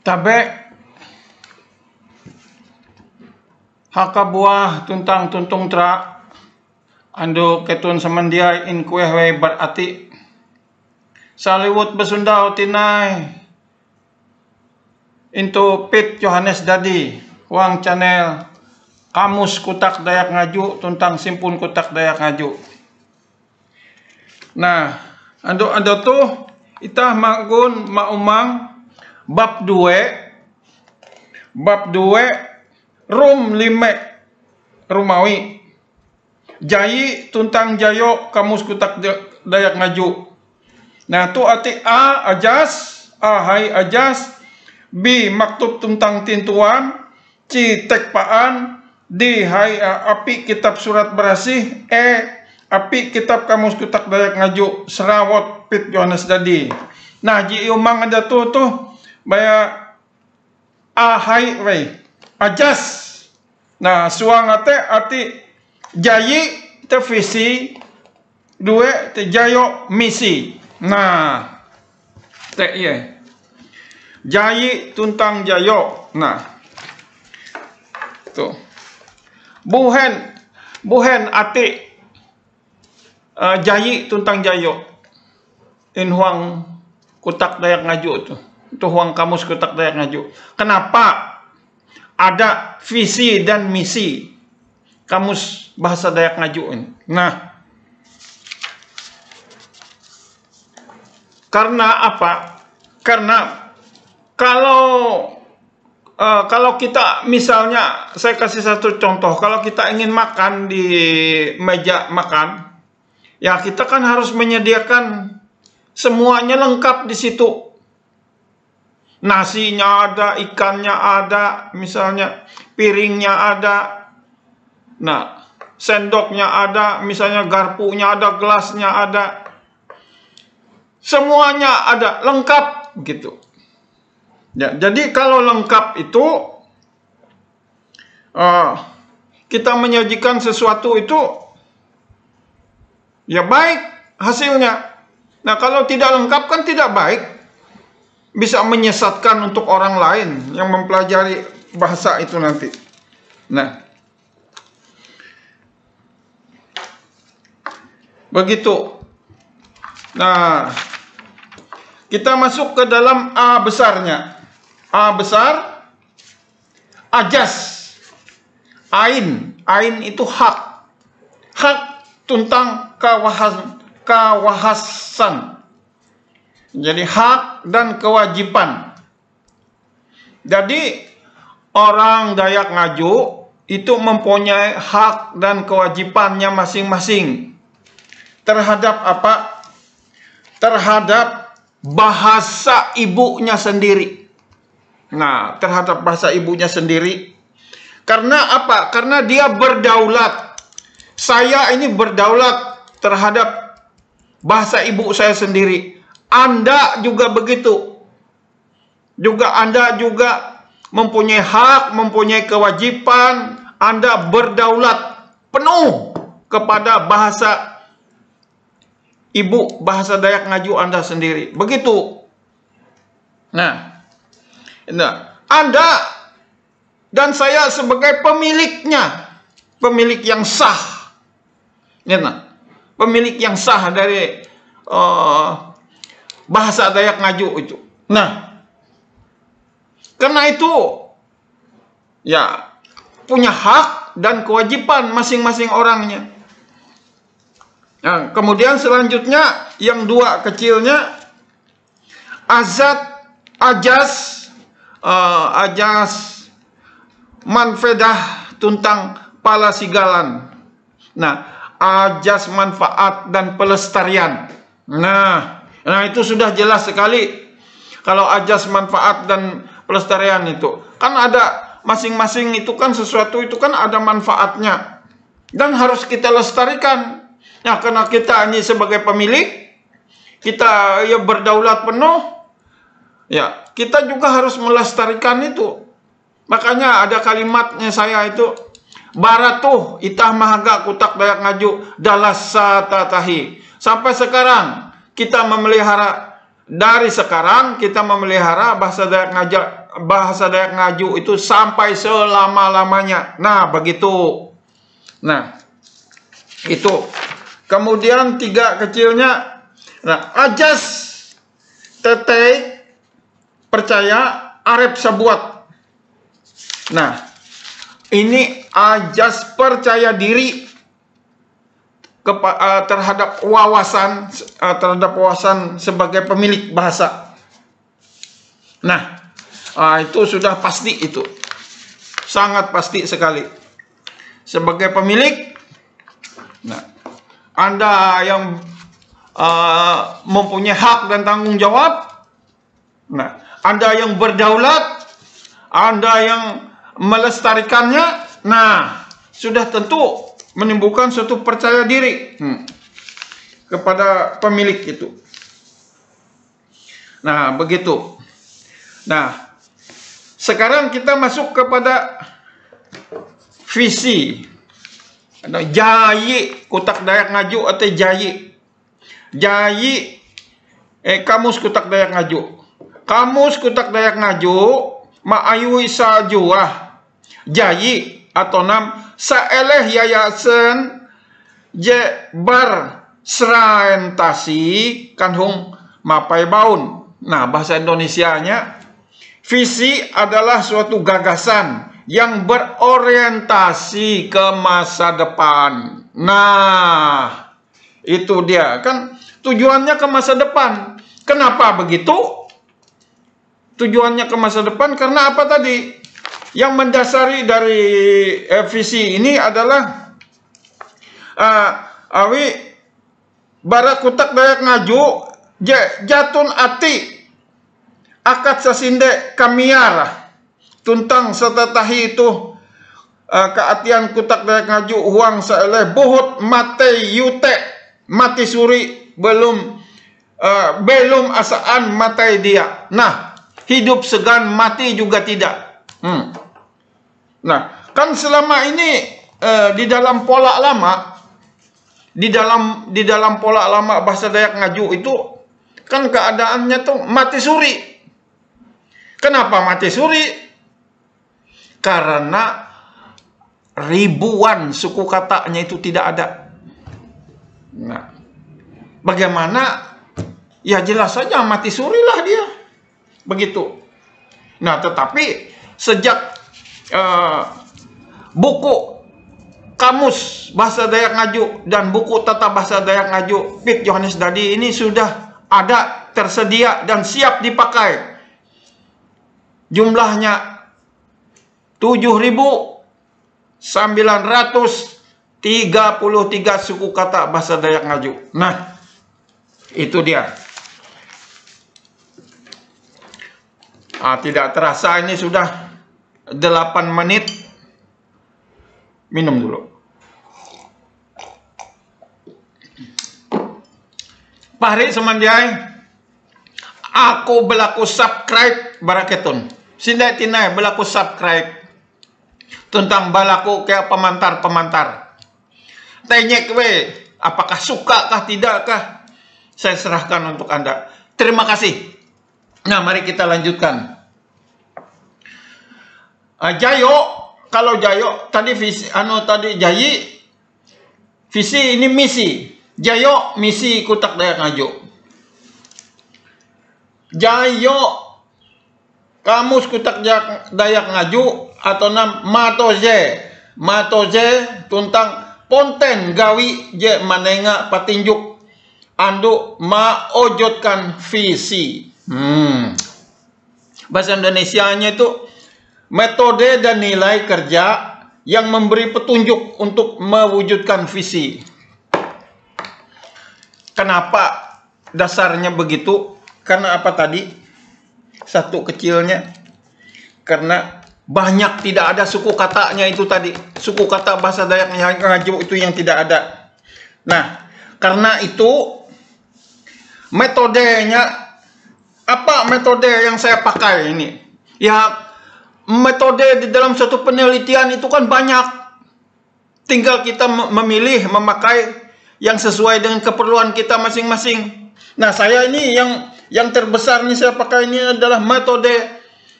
Tabe hakabuah tuntang tuntung tra ando ketun samandiai in kueh we berarti saliwut besundau tinai into pit Yohanes Dadi wang channel Kamus Kutak Dayak Ngaju tuntang Simpun Kutak Dayak Ngaju. Nah, ando tuh itah magun maumang bab 2 rum 5 Rumawi Jayi tuntang Jayo Kamus Kutak Dayak Ngaju. Nah, tu arti A ajas, A hai ajas, B maktub tuntang tintuan, C tekpaan, D hai api kitab surat berasih, E api kitab Kamus Kutak Dayak Ngaju serawot pit Yohanes Dadi. Nah, ji umang ada tuh baya A hai we ajas. Nah, suang arti jayi te visi, 2 te jayo misi. Nah, te iya. Jayi tuntang jayo. Nah, tuh. Buhen ati jayi tuntang jayo. In huang Kutak Dayak Ngaju tuh. Itu huang Kamus Kutak Dayak Ngaju. Kenapa ada visi dan misi Kamus Bahasa Dayak Ngaju ini? Nah, karena apa? Karena kalau kita misalnya, saya kasih satu contoh, kalau kita ingin makan di meja makan, ya kita kan harus menyediakan semuanya lengkap di situ. Nasinya ada, ikannya ada, misalnya piringnya ada, nah sendoknya ada, misalnya garpunya ada, gelasnya ada, semuanya ada, lengkap gitu. Ya, jadi kalau lengkap itu kita menyajikan sesuatu itu ya baik hasilnya. Nah, kalau tidak lengkap kan tidak baik, bisa menyesatkan untuk orang lain yang mempelajari bahasa itu nanti. Nah, begitu. Nah, kita masuk ke dalam A besarnya. A besar, ajas, ain itu hak, tuntang kawahasan. Jadi hak dan kewajiban. Jadi orang Dayak Ngaju itu mempunyai hak dan kewajibannya masing-masing terhadap apa? Terhadap bahasa ibunya sendiri. Nah, terhadap bahasa ibunya sendiri. Karena apa? Karena dia berdaulat. Saya ini berdaulat terhadap bahasa ibu saya sendiri. Anda juga begitu. Anda juga mempunyai hak, mempunyai kewajiban. Anda berdaulat penuh kepada bahasa ibu, bahasa Dayak Ngaju Anda sendiri. Begitu. Nah, Anda dan saya sebagai pemiliknya, pemilik yang sah, pemilik yang sah dari bahasa Dayak Ngaju itu. Nah, karena itu ya punya hak dan kewajiban masing-masing orangnya. Nah, kemudian selanjutnya yang 2 kecilnya ajas manfadah tuntang pala sigalan. Nah, ajas manfaat dan pelestarian. Nah, itu sudah jelas sekali. Kalau ajas manfaat dan pelestarian itu kan ada masing-masing, itu kan sesuatu itu kan ada manfaatnya dan harus kita lestarikan. Nah, karena kita ini sebagai pemilik, kita ya berdaulat penuh. Ya, kita juga harus melestarikan itu. Makanya ada kalimatnya saya itu, baratuh itah mahaga Kutak Dayak Ngaju dalas satatahi. Sampai sekarang kita memelihara, dari sekarang kita memelihara bahasa Dayak bahasa Dayak Ngaju itu sampai selama-lamanya. Nah, begitu. Nah, itu. Kemudian 3 kecilnya. Nah, ajas teteh percaya arep sabuat. Nah, ini ajas percaya diri terhadap wawasan sebagai pemilik bahasa. Nah, itu sudah pasti itu. Sangat pasti sekali. Sebagai pemilik, nah, Anda yang mempunyai hak dan tanggung jawab, nah, Anda yang berdaulat, Anda yang melestarikannya, nah, sudah tentu menimbulkan suatu percaya diri kepada pemilik itu. Nah, begitu. Nah, sekarang kita masuk kepada visi. Jayi, Kutak Dayak Ngaju atau jayi. Jayi, kamus Kutak Dayak Ngaju. Kamus Kutak Dayak Ngaju, ma'ayui sajuah. Jayi atau nam saeleh yayasan je bar seraentasi kanhung mapai baun. Nah, bahasa Indonesianya, visi adalah suatu gagasan yang berorientasi ke masa depan. Nah, itu dia kan tujuannya ke masa depan. Kenapa begitu? Tujuannya ke masa depan karena apa tadi? Yang mendasari dari visi ini adalah awi bara Kutak Dayak Ngaju jatun ati akad sasinde kamiar tuntang setetahi itu keatian Kutak Dayak Ngaju huang saeleh buhut mate yute mati suri belum asaan mate dia. Nah, hidup segan mati juga tidak. Nah, kan selama ini di dalam pola lama, di dalam pola lama bahasa Dayak Ngaju itu kan keadaannya tuh mati suri. Kenapa mati suri? Karena ribuan suku katanya itu tidak ada. Nah, bagaimana? Ya jelas saja mati suri lah dia. Begitu. Nah, tetapi sejak buku kamus bahasa Dayak Ngaju dan buku tata bahasa Dayak Ngaju Pit Johannes Dadi ini sudah ada, tersedia dan siap dipakai. Jumlahnya 7.933 suku kata bahasa Dayak Ngaju. Nah, itu dia. Tidak terasa ini sudah 8 menit. Minum dulu. Pahri semandiai, aku berlaku subscribe baraketun. Sindai tinai berlaku subscribe tentang balaku kayak pemantar-pemantar. Tanyek we, apakah suka kah tidakkah? Saya serahkan untuk Anda. Terima kasih. Nah, mari kita lanjutkan. Jayo. Kalau Jayo tadi visi, tadi Jayi visi, ini misi. Jayo misi Kutak Dayak Ngaju. Jayo kamus Kutak Dayak Ngaju atau nam matoje tuntang ponten gawi je manenga patinjuk andu maojotkan visi. Bahasa Indonesianya itu metode dan nilai kerja yang memberi petunjuk untuk mewujudkan visi. Kenapa dasarnya begitu? Karena apa tadi? Satu kecilnya. Karena banyak tidak ada suku katanya itu tadi. Suku kata bahasa Dayak Ngaju itu yang tidak ada. Nah, karena itu metodenya, apa metode yang saya pakai ini? Ya, metode di dalam suatu penelitian itu kan banyak. Tinggal kita memilih, memakai yang sesuai dengan keperluan kita masing-masing. Nah, saya ini yang terbesar nih saya pakai ini adalah metode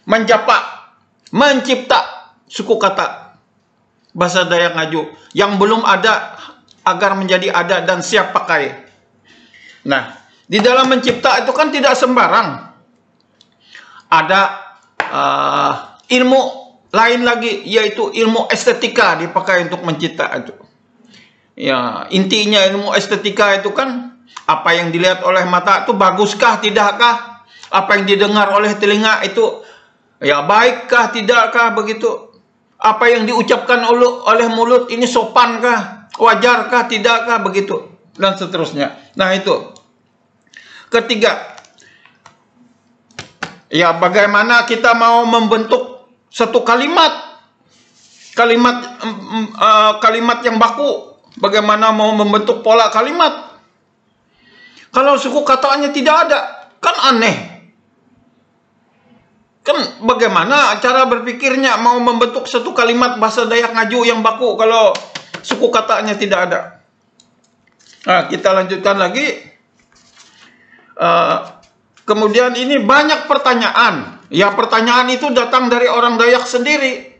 menjapa, mencipta suku kata bahasa Dayak Ngaju yang belum ada agar menjadi ada dan siap pakai. Nah, di dalam mencipta itu kan tidak sembarang. Ada ilmu lain lagi, yaitu ilmu estetika dipakai untuk mencipta itu. Ya, intinya ilmu estetika itu kan apa yang dilihat oleh mata itu baguskah, tidakkah? Apa yang didengar oleh telinga itu ya baikkah, tidakkah, begitu. Apa yang diucapkan oleh mulut ini sopankah, wajarkah, tidakkah, begitu, dan seterusnya. Nah, itu. Ketiga, ya bagaimana kita mau membentuk satu kalimat yang baku. Bagaimana mau membentuk pola kalimat kalau suku katanya tidak ada? Kan aneh. Kan bagaimana cara berpikirnya mau membentuk satu kalimat bahasa Dayak Ngaju yang baku kalau suku katanya tidak ada? Nah, kita lanjutkan lagi. Kemudian ini banyak pertanyaan. Ya, pertanyaan itu datang dari orang Dayak sendiri.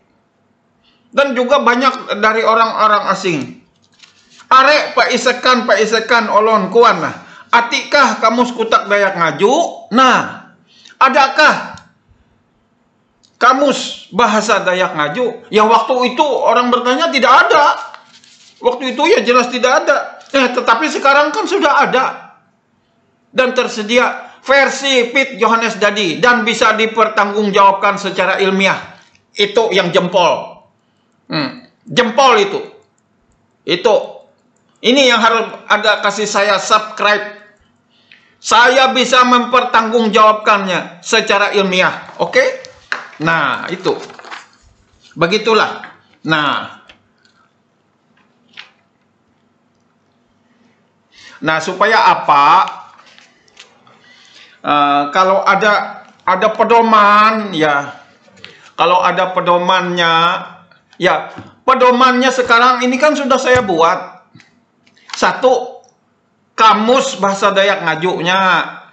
Dan juga banyak dari orang-orang asing. Arek paisekan olon kuan nah. Atikah kamus kutak Dayak Ngaju? Nah, adakah kamus bahasa Dayak Ngaju? Ya, waktu itu orang bertanya tidak ada. Waktu itu ya jelas tidak ada. Tetapi sekarang kan sudah ada. Dan tersedia versi Piet Johannes Dadi dan bisa dipertanggungjawabkan secara ilmiah. Itu yang jempol. Jempol itu. Ini yang harus ada kasih saya subscribe. Saya bisa mempertanggungjawabkannya secara ilmiah. Oke? Nah, itu. Begitulah. Nah, supaya apa? Kalau ada pedoman, ya. Kalau ada pedomannya, ya. Pedomannya sekarang ini kan sudah saya buat. Satu, kamus bahasa Dayak Ngajunya.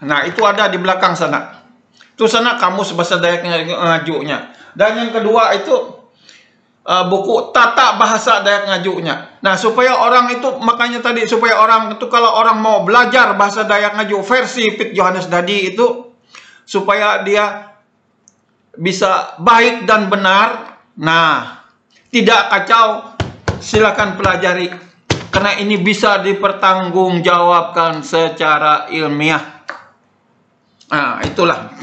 Nah, itu ada di belakang sana. Itu sana kamus bahasa Dayak Ngajunya. Dan yang kedua itu buku tata bahasa Dayak Ngajunya. Nah, supaya orang itu, makanya tadi supaya orang itu kalau orang mau belajar bahasa Dayak Ngaju versi Piet Johannes Dadi itu supaya dia bisa baik dan benar. Nah, tidak kacau, silakan pelajari. Karena ini bisa dipertanggungjawabkan secara ilmiah. Nah, itulah.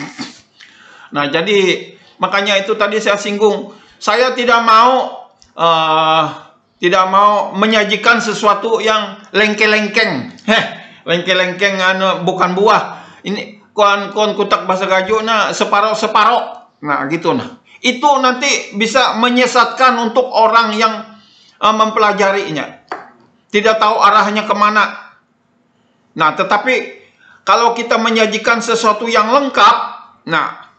Nah, jadi makanya itu tadi saya singgung. Saya tidak mau menyajikan sesuatu yang lengke-lengkeng. Lengke-lengkeng bukan buah. Ini kon kutak bahasa Ngaju separoh-separoh. Nah, gitu nah. Itu nanti bisa menyesatkan untuk orang yang mempelajarinya. Tidak tahu arahnya kemana. Nah, tetapi kalau kita menyajikan sesuatu yang lengkap, nah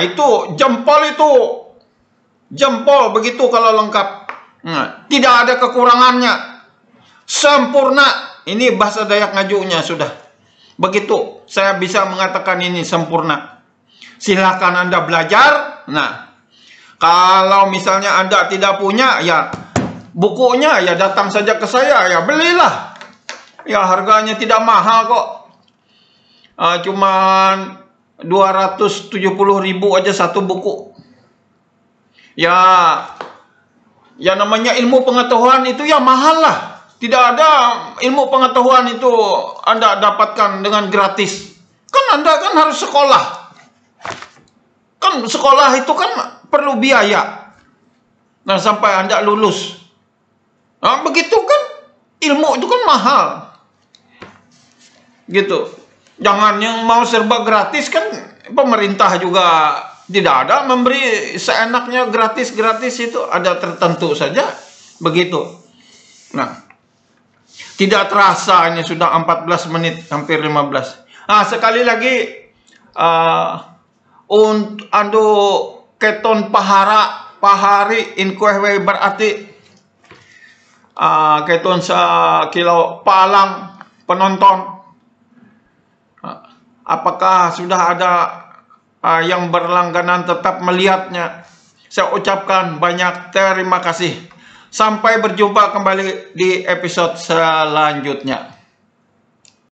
itu jempol begitu kalau lengkap. Nah, tidak ada kekurangannya, sempurna. Ini bahasa Dayak Ngajunya sudah begitu. Saya bisa mengatakan ini sempurna. Silakan Anda belajar. Nah, kalau misalnya Anda tidak punya, ya bukunya ya datang saja ke saya, ya belilah. Ya harganya tidak mahal kok. Cuman 270.000 aja satu buku. Ya namanya ilmu pengetahuan itu ya mahal lah. Tidak ada ilmu pengetahuan itu Anda dapatkan dengan gratis. Kan Anda kan harus sekolah. Kan sekolah itu kan perlu biaya. Nah, sampai Anda lulus. Nah, begitu kan ilmu itu kan mahal. Gitu. Jangan yang mau serba gratis, kan pemerintah juga tidak ada memberi seenaknya gratis-gratis, itu ada tertentu saja. Begitu. Nah, tidak terasa ini sudah 14 menit, hampir 15. Nah, sekali lagi keton pahari in kuehwe berarti keton sa kilau palang penonton. Apakah sudah ada yang berlangganan tetap melihatnya. Saya ucapkan banyak terima kasih. Sampai berjumpa kembali di episode selanjutnya.